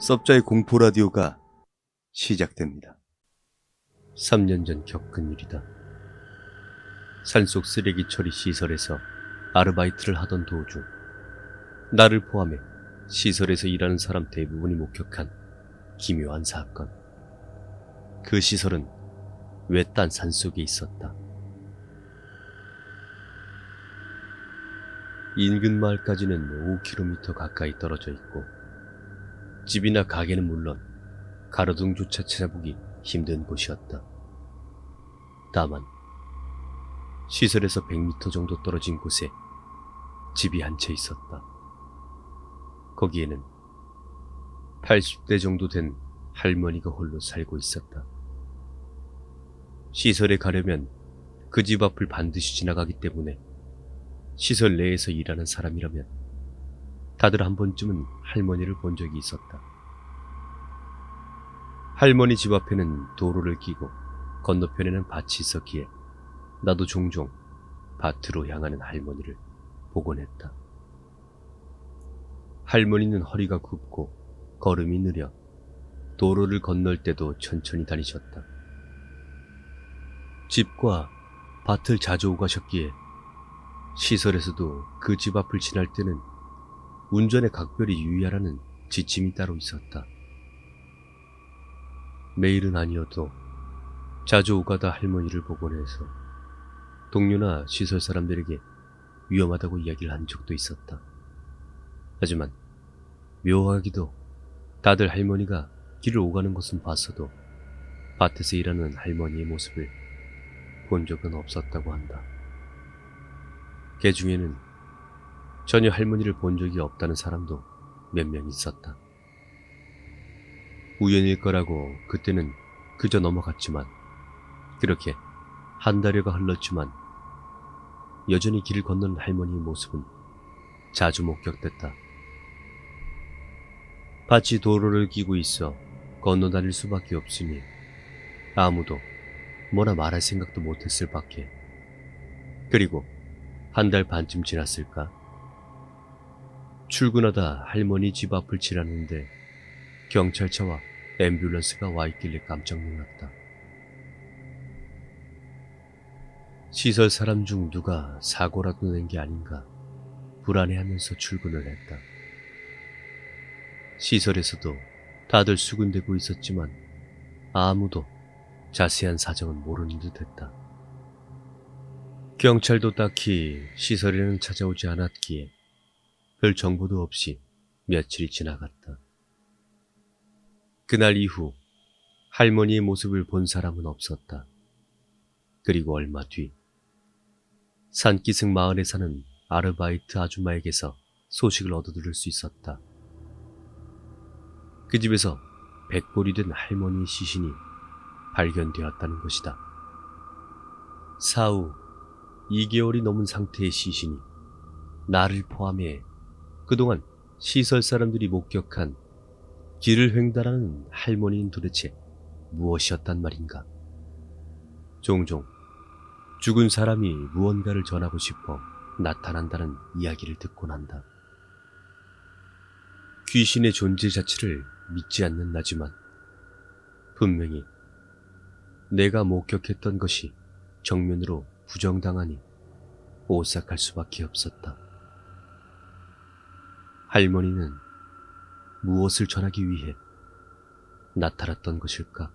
섭자의 공포 라디오가 시작됩니다. 3년 전 겪은 일이다. 산속 쓰레기 처리 시설에서 아르바이트를 하던 도중 나를 포함해 시설에서 일하는 사람 대부분이 목격한 기묘한 사건. 그 시설은 외딴 산속에 있었다. 인근 마을까지는 5km 가까이 떨어져 있고 집이나 가게는 물론 가로등조차 찾아보기 힘든 곳이었다. 다만 시설에서 100m 정도 떨어진 곳에 집이 한 채 있었다. 거기에는 80대 정도 된 할머니가 홀로 살고 있었다. 시설에 가려면 그 집 앞을 반드시 지나가기 때문에 시설 내에서 일하는 사람이라면 다들 한 번쯤은 할머니를 본 적이 있었다. 할머니 집 앞에는 도로를 끼고 건너편에는 밭이 있었기에 나도 종종 밭으로 향하는 할머니를 보곤 했다. 할머니는 허리가 굽고 걸음이 느려 도로를 건널 때도 천천히 다니셨다. 집과 밭을 자주 오가셨기에 시설에서도 그 집 앞을 지날 때는 운전에 각별히 유의하라는 지침이 따로 있었다. 매일은 아니어도 자주 오가다 할머니를 보곤 해서 동료나 시설 사람들에게 위험하다고 이야기를 한 적도 있었다. 하지만 묘하게도 다들 할머니가 길을 오가는 것은 봤어도 밭에서 일하는 할머니의 모습을 본 적은 없었다고 한다. 그 중에는 전혀 할머니를 본 적이 없다는 사람도 몇 명 있었다. 우연일 거라고 그때는 그저 넘어갔지만 그렇게 한 달여가 흘렀지만 여전히 길을 건너는 할머니의 모습은 자주 목격됐다. 밭이 도로를 끼고 있어 건너 다닐 수밖에 없으니 아무도 뭐라 말할 생각도 못했을 밖에. 그리고 한 달 반쯤 지났을까? 출근하다 할머니 집 앞을 지났는데 경찰차와 앰뷸런스가 와 있길래 깜짝 놀랐다. 시설 사람 중 누가 사고라도 낸 게 아닌가 불안해하면서 출근을 했다. 시설에서도 다들 수군대고 있었지만 아무도 자세한 사정은 모르는 듯했다. 경찰도 딱히 시설에는 찾아오지 않았기에 별 정보도 없이 며칠이 지나갔다. 그날 이후 할머니의 모습을 본 사람은 없었다. 그리고 얼마 뒤 산기슭 마을에 사는 아르바이트 아줌마에게서 소식을 얻어들을 수 있었다. 그 집에서 백골이 된 할머니의 시신이 발견되었다는 것이다. 사후 2개월이 넘은 상태의 시신이 나를 포함해 그동안 시설 사람들이 목격한 길을 횡단하는 할머니는 도대체 무엇이었단 말인가? 종종 죽은 사람이 무언가를 전하고 싶어 나타난다는 이야기를 듣곤 한다. 귀신의 존재 자체를 믿지 않는 나지만 분명히 내가 목격했던 것이 정면으로 부정당하니 오싹할 수밖에 없었다. 할머니는 무엇을 전하기 위해 나타났던 것일까?